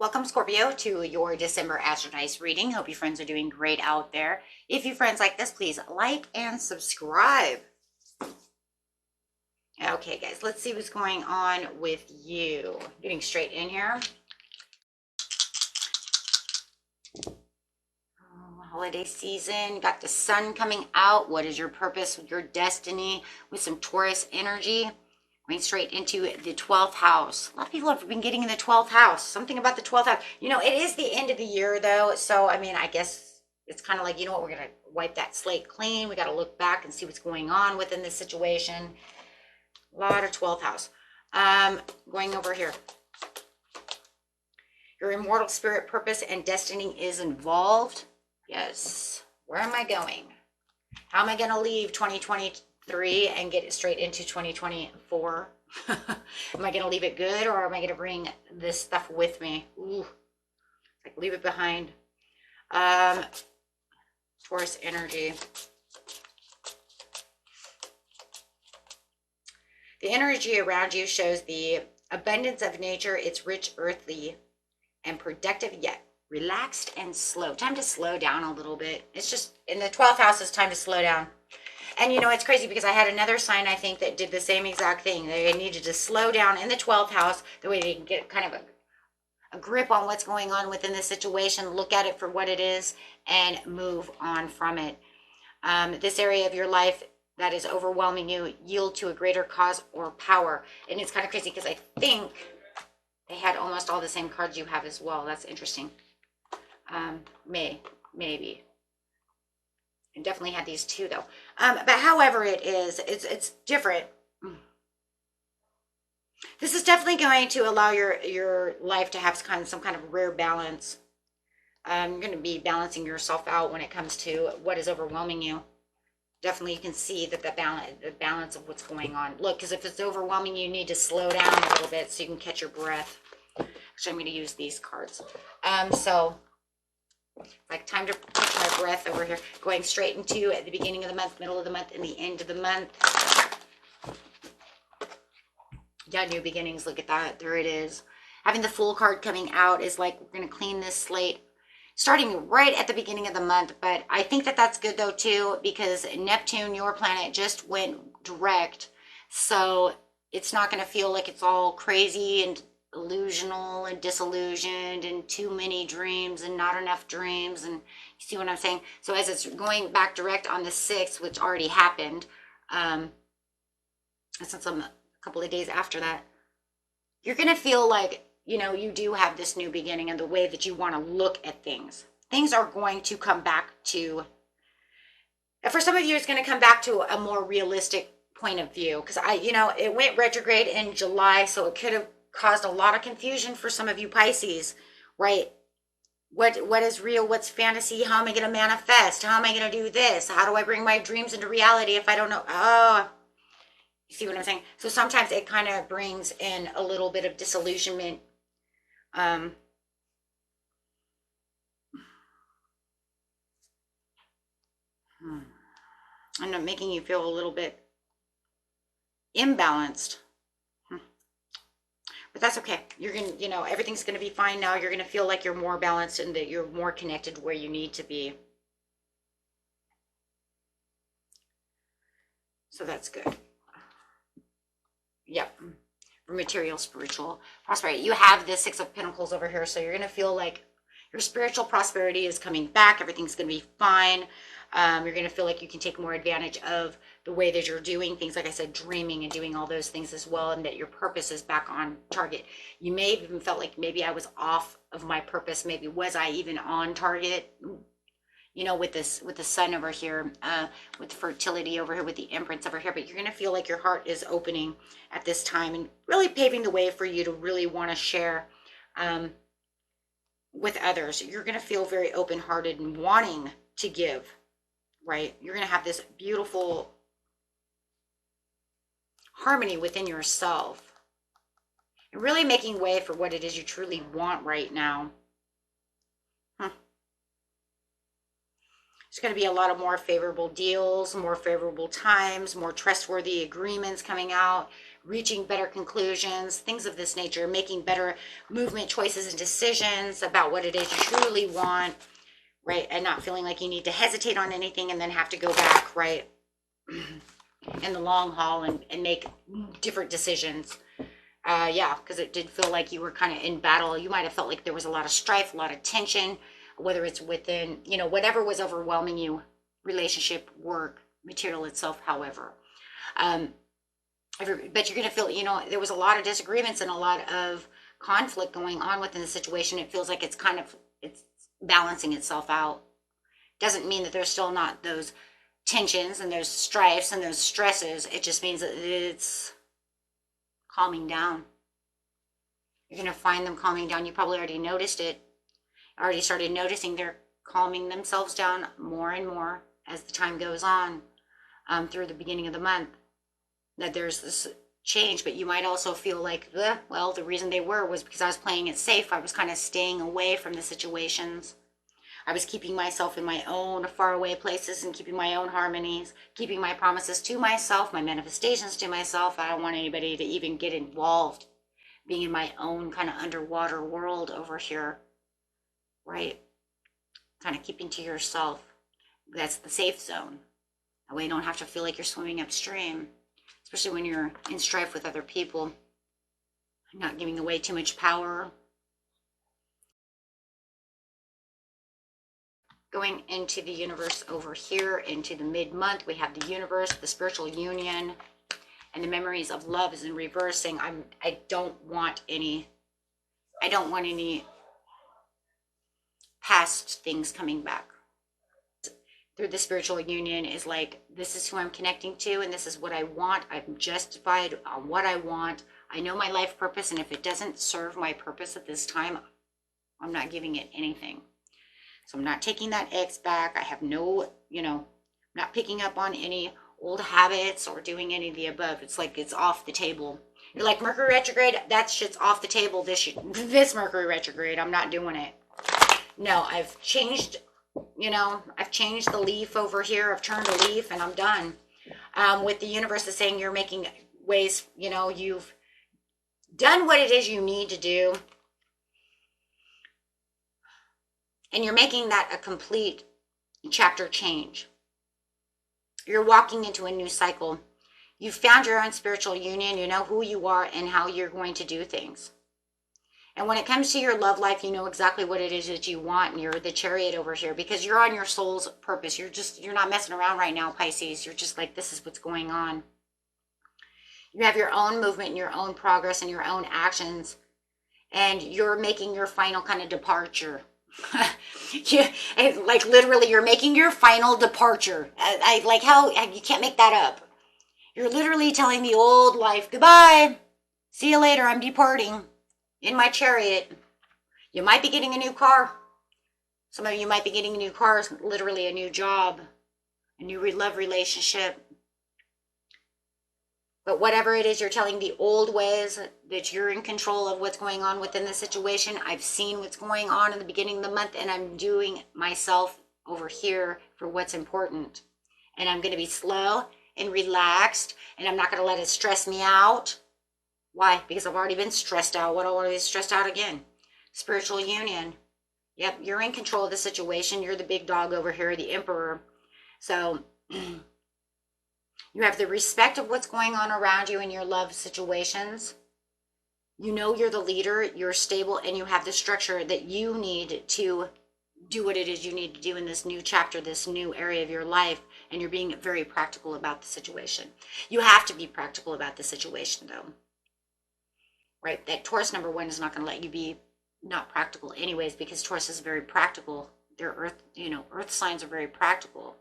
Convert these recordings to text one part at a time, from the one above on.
Welcome, Scorpio, to your December Astrodice reading. Hope you friends are doing great out there. If you friends like this, please like and subscribe. Okay, guys, let's see what's going on with you. Getting straight in here. Holiday season, got the sun coming out. What is your purpose, your destiny, with some Taurus energy? Going straight into the 12th house. A lot of people have been getting in the 12th house. Something about the 12th house. You know, it is the end of the year, though. So, I mean, I guess it's kind of like, you know what, we're going to wipe that slate clean. We got to look back and see what's going on within this situation. A lot of 12th house. Going over here. Your immortal spirit, purpose, and destiny is involved. Yes. Where am I going? How am I going to leave 2023 and get it straight into 2024? Am I going to leave it good, or am I going to bring this stuff with me? Ooh, like leave it behind. Taurus energy. The energy around you shows the abundance of nature. It's rich, earthly, and productive, yet relaxed and slow. Time to slow down a little bit. It's just in the 12th house, it's time to slow down. And you know, it's crazy because I had another sign, I think, that did the same exact thing. They needed to slow down in the 12th house, the way they can get kind of a grip on what's going on within the situation, look at it for what it is, and move on from it. This area of your life that is overwhelming you, yield to a greater cause or power. And it's kind of crazy because I think they had almost all the same cards you have as well. That's interesting. Maybe. And definitely had these two though. But however it is, it's different. This is definitely going to allow your life to have some kind of rare balance. You're going to be balancing yourself out when it comes to what is overwhelming you. Definitely you can see that the balance of what's going on. Look, because if it's overwhelming, you need to slow down a little bit so you can catch your breath. Actually, I'm going to use these cards. So like time to catch my breath over here. Going straight into at the beginning of the month, middle of the month, and the end of the month. Yeah, new beginnings. Look at that. There it is. Having the Fool card coming out is like we're going to clean this slate starting right at the beginning of the month. But I think that that's good though too, because Neptune, your planet, just went direct. So it's not going to feel like it's all crazy and illusional and disillusioned and too many dreams and not enough dreams. And you see what I'm saying? So as it's going back direct on the 6th, which already happened, since I'm a couple of days after that, you're going to feel like, you know, you do have this new beginning, and the way that you want to look at things. Things are going to come back to, for some of you, it's going to come back to a more realistic point of view. Because it went retrograde in July, so it could have caused a lot of confusion for some of you Pisces, right? What is real? What's fantasy? How am I going to manifest? How am I going to do this? How do I bring my dreams into reality if I don't know? Oh, you see what I'm saying? So sometimes it kind of brings in a little bit of disillusionment. And I'm making you feel a little bit imbalanced. But that's okay. You're going to, everything's going to be fine now. You're going to feel like you're more balanced and that you're more connected where you need to be. So that's good. Yep. For material, spiritual prosperity. You have the 6 of Pentacles over here. So you're going to feel like your spiritual prosperity is coming back. Everything's going to be fine. You're going to feel like you can take more advantage of the way that you're doing things, like I said, dreaming and doing all those things as well, and that your purpose is back on target. You may have even felt like maybe I was off of my purpose. Maybe was I even on target? With the sun over here, with the fertility over here, with the Empress over here. But you're going to feel like your heart is opening at this time and really paving the way for you to really want to share with others. You're going to feel very open-hearted and wanting to give, right? You're going to have this beautiful harmony within yourself and really making way for what it is you truly want right now. There's going to be a lot of more favorable deals, more favorable times, more trustworthy agreements coming out, reaching better conclusions, things of this nature, making better movement choices and decisions about what it is you truly want, right? And not feeling like you need to hesitate on anything and then have to go back, right? In the long haul and make different decisions. Yeah, because it did feel like you were kind of in battle. You might have felt like there was a lot of strife, a lot of tension, whether it's within, you know, whatever was overwhelming you, relationship, work, material itself, however. But you're going to feel, you know, there was a lot of disagreements and a lot of conflict going on within the situation. It feels like it's balancing itself out. Doesn't mean that there's still not those tensions and those strifes and those stresses. It just means that it's calming down. You're going to find them calming down. You probably already noticed it. Already started noticing they're calming themselves down more and more as the time goes on, through the beginning of the month. That there's this change, but you might also feel like, well, the reason they was because I was playing it safe. I was kind of staying away from the situations. I was keeping myself in my own faraway places and keeping my own harmonies, keeping my promises to myself, my manifestations to myself. I don't want anybody to even get involved, being in my own kind of underwater world over here, right? Kind of keeping to yourself. That's the safe zone. That way you don't have to feel like you're swimming upstream, especially when you're in strife with other people. Not giving away too much power. Going into the universe over here, into the mid-month, we have the universe, the spiritual union, and the memories of love is in reversing. I don't want any past things coming back. Through the spiritual union is like, this is who I'm connecting to, and this is what I want. I'm justified on what I want. I know my life purpose, and if it doesn't serve my purpose at this time, I'm not giving it anything. So I'm not taking that X back. I have no, I'm not picking up on any old habits or doing any of the above. It's like it's off the table. You're like, Mercury retrograde, that shit's off the table this Mercury retrograde. I'm not doing it. No, I've changed, I've changed the leaf over here. I've turned a leaf and I'm done. With the universe is saying you're making ways, you've done what it is you need to do. And you're making that a complete chapter change. You're walking into a new cycle. You've found your own spiritual union. You know who you are and how you're going to do things. And when it comes to your love life, you know exactly what it is that you want. And you're the Chariot over here because you're on your soul's purpose. You're not messing around right now, Pisces. You're just like, this is what's going on. You have your own movement and your own progress and your own actions. And you're making your final kind of departure. Like literally you're making your final departure. I like how you can't make that up. You're literally telling the old life goodbye, see you later, I'm departing in my chariot. You might be getting a new car. Some of you might be getting a new car, literally a new job, a new love relationship. But whatever it is, you're telling the old ways that you're in control of what's going on within the situation. I've seen what's going on in the beginning of the month, and I'm doing myself over here for what's important. And I'm going to be slow and relaxed, and I'm not going to let it stress me out. Why? Because I've already been stressed out. What do I want to be stressed out again? Spiritual union. Yep, you're in control of the situation. You're the big dog over here, the emperor. So you have the respect of what's going on around you in your love situations. You know you're the leader, you're stable, and you have the structure that you need to do what it is you need to do in this new chapter, this new area of your life, and you're being very practical about the situation. You have to be practical about the situation, though. Right? That Taurus number 1 is not going to let you be not practical anyways, because Taurus is very practical. Their earth signs are very practical.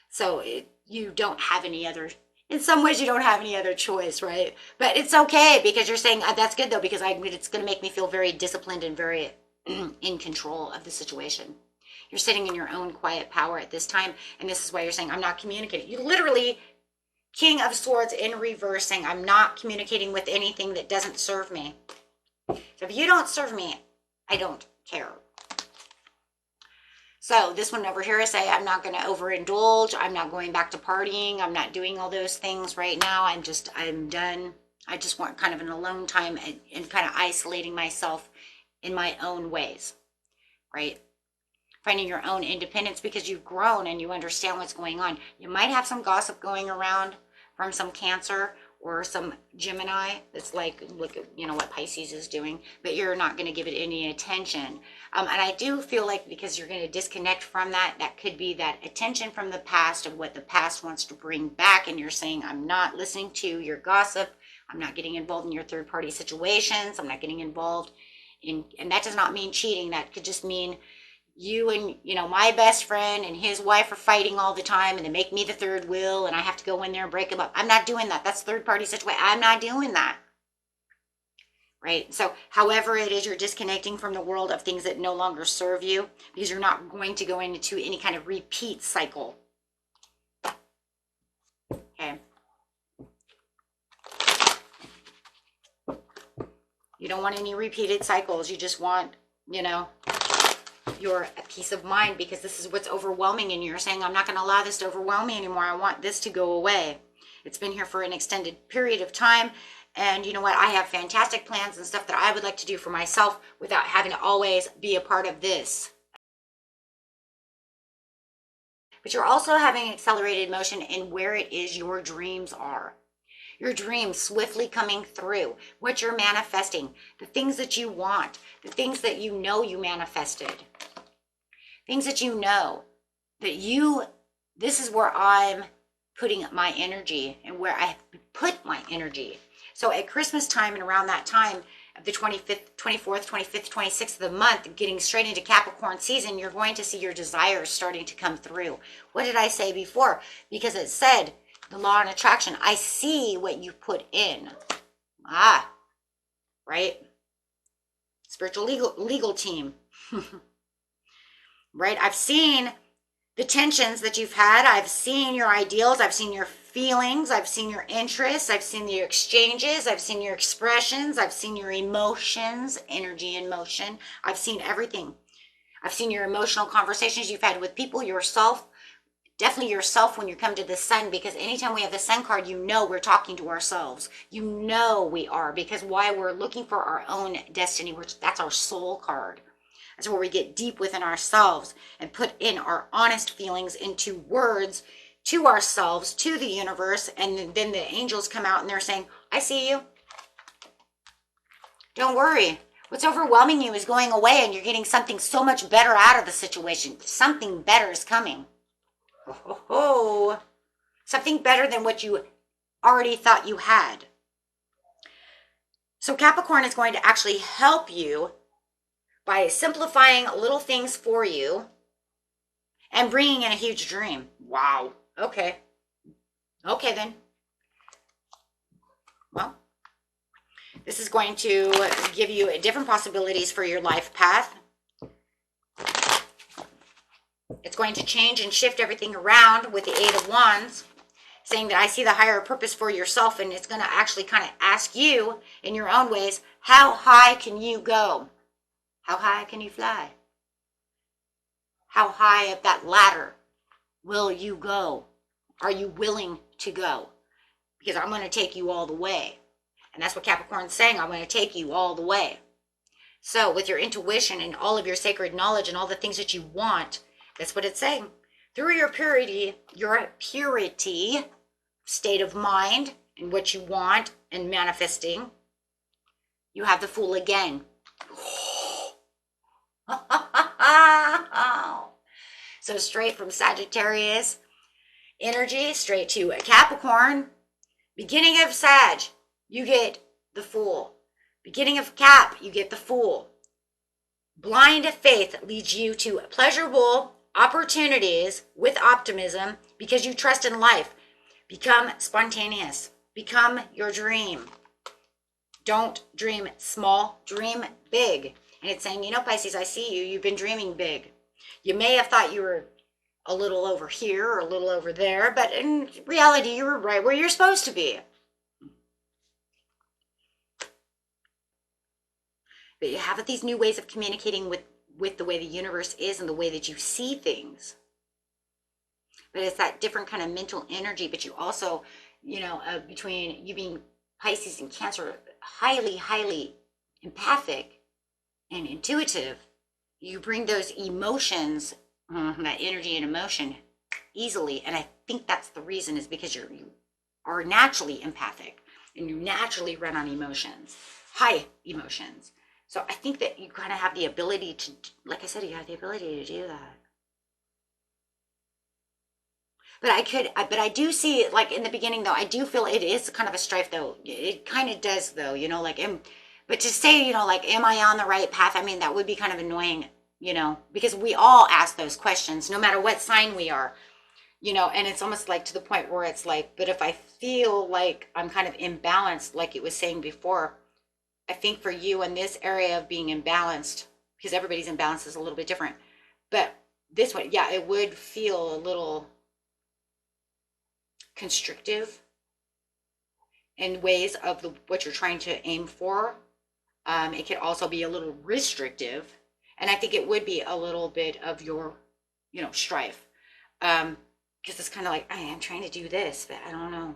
So you don't have any other, in some ways you don't have any other choice, right? But it's okay because you're saying, that's good though, because it's going to make me feel very disciplined and very in control of the situation. You're sitting in your own quiet power at this time. And this is why you're saying, I'm not communicating. You literally, King of Swords in reversing. I'm not communicating with anything that doesn't serve me. So if you don't serve me, I don't care. So this one over here, I say, I'm not going to overindulge. I'm not going back to partying. I'm not doing all those things right now. I'm done. I just want kind of an alone time and kind of isolating myself in my own ways, right? Finding your own independence because you've grown and you understand what's going on. You might have some gossip going around from some Cancer or some Gemini that's like, look at, you know, what Pisces is doing, but you're not going to give it any attention. And I do feel like because you're going to disconnect from that, that could be that attention from the past of what the past wants to bring back. And you're saying, I'm not listening to your gossip. I'm not getting involved in your third party situations. I'm not getting involved in, and that does not mean cheating. That could just mean you and, you know, my best friend and his wife are fighting all the time and they make me the third wheel and I have to go in there and break them up. I'm not doing that. That's third party situation. I'm not doing that. Right? So however it is you're disconnecting from the world of things that no longer serve you, because you're not going to go into any kind of repeat cycle. Okay. You don't want any repeated cycles. You just want, you know, your peace of mind, because this is what's overwhelming and you're saying, I'm not going to allow this to overwhelm me anymore. I want this to go away. It's been here for an extended period of time. And you know what? I have fantastic plans and stuff that I would like to do for myself without having to always be a part of this. But you're also having accelerated motion in where it is your dreams are. Your dreams swiftly coming through, what you're manifesting, the things that you want, the things that you know you manifested, things that you know that this is where I'm putting my energy and where I put my energy. So at Christmas time and around that time of the 25th, 24th, 25th, 26th of the month, getting straight into Capricorn season, you're going to see your desires starting to come through. What did I say before? Because it said, the law and attraction, I see what you put in. Right? Spiritual legal team. Right? I've seen the tensions that you've had. I've seen your ideals. I've seen your feelings. I've seen your interests. I've seen your exchanges. I've seen your expressions. I've seen your emotions, energy in motion. I've seen everything. I've seen your emotional conversations you've had with people, yourself. Definitely yourself when you come to the sun, because anytime we have the sun card, you know we're talking to ourselves. You know we are, because why? We're looking for our own destiny, which that's our soul card. That's where we get deep within ourselves and put in our honest feelings into words to ourselves, to the universe, and then the angels come out and they're saying, I see you. Don't worry. What's overwhelming you is going away and you're getting something so much better out of the situation. Something better is coming. Something better than what you already thought you had. So Capricorn is going to actually help you by simplifying little things for you and bringing in a huge dream. Wow. Okay then. Well, this is going to give you different possibilities for your life path. It's going to change and shift everything around with the Eight of Wands, saying that I see the higher purpose for yourself, and it's going to actually kind of ask you in your own ways, how high can you go? How high can you fly? How high up that ladder will you go? Are you willing to go? Because I'm going to take you all the way. And that's what Capricorn's saying. I'm going to take you all the way. So with your intuition and all of your sacred knowledge and all the things that you want, that's what it's saying. Through your purity state of mind and what you want and manifesting, you have the Fool again. So straight from Sagittarius energy, straight to a Capricorn. Beginning of Sag, you get the Fool. Beginning of Cap, you get the Fool. Blind faith leads you to pleasurable opportunities with optimism because you trust in life. Become spontaneous. Become your dream. Don't dream small, dream big. And it's saying, you know, Pisces, I see you. You've been dreaming big. You may have thought you were a little over here or a little over there, but in reality, you were right where you're supposed to be. But you have these new ways of communicating with the way the universe is and the way that you see things. But it's that different kind of mental energy, but you also, you know, between you being Pisces and Cancer are highly, highly empathic and intuitive. You bring those emotions, that energy and emotion easily. And I think that's the reason, is because you are naturally empathic and you naturally run on emotions, high emotions. So I think that you kind of have the ability to, like I said, you have the ability to do that. But I do see, like in the beginning though, I do feel it is kind of a strife though. It kind of does though, you know, like, but to say, you know, like, am I on the right path? I mean, that would be kind of annoying, you know, because we all ask those questions, no matter what sign we are, you know, and it's almost like to the point where it's like, but if I feel like I'm kind of imbalanced, like it was saying before, I think for you in this area of being imbalanced, because everybody's imbalance is a little bit different, but this one, yeah, it would feel a little constrictive in ways of what you're trying to aim for. It could also be a little restrictive, and I think it would be a little bit of your, you know, strife, because it's kind of like, I am trying to do this, but I don't know,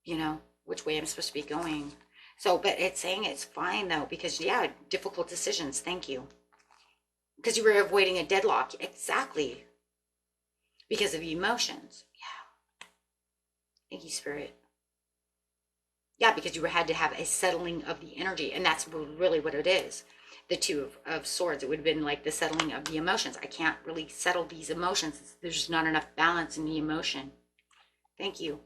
you know, which way I'm supposed to be going. So, but it's saying it's fine though, because yeah, difficult decisions. Thank you, because you were avoiding a deadlock. Exactly, because of emotions. Yeah. Thank you, Spirit. Yeah, because you had to have a settling of the energy, and that's really what it is. The Two of Swords, it would have been like the settling of the emotions. I can't really settle these emotions. There's just not enough balance in the emotion. Thank you.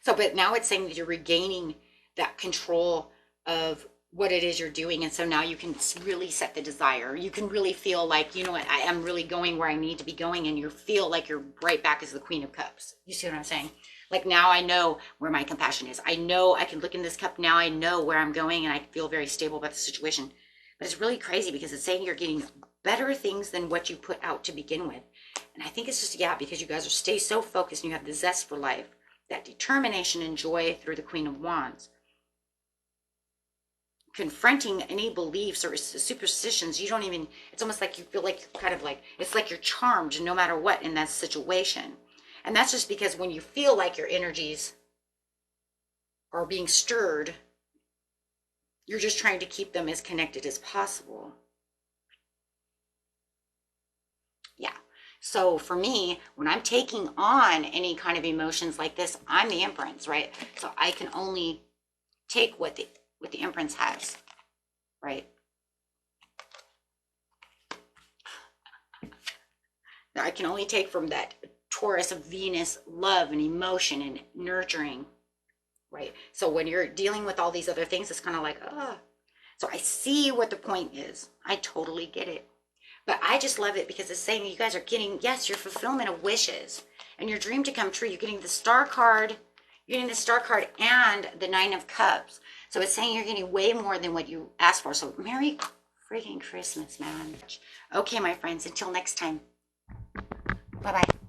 So, but now it's saying that you're regaining that control of what it is you're doing. And so now you can really set the desire. You can really feel like, you know what, I am really going where I need to be going. And you feel like you're right back as the Queen of Cups. You see what I'm saying? Like, now I know where my compassion is. I know I can look in this cup. Now I know where I'm going, and I feel very stable about the situation. But it's really crazy because it's saying you're getting better things than what you put out to begin with. And I think it's just, yeah, because you guys stay so focused and you have the zest for life, that determination and joy through the Queen of Wands. Confronting any beliefs or superstitions, you don't even, it's almost like you feel like you're kind of like, it's like you're charmed no matter what in that situation. And that's just because when you feel like your energies are being stirred, you're just trying to keep them as connected as possible. Yeah. So for me, when I'm taking on any kind of emotions like this, I'm the Empress, right? So I can only take what the Empress has, right? I can only take from that Taurus of Venus love and emotion and nurturing, right? So when you're dealing with all these other things, it's kind of like, oh. So I see what the point is. I totally get it. But I just love it because it's saying you guys are getting, yes, your fulfillment of wishes and your dream to come true. You're getting the Star card, and the Nine of Cups. So it's saying you're getting way more than what you asked for. So Merry freaking Christmas, man. Okay, my friends, until next time. Bye-bye.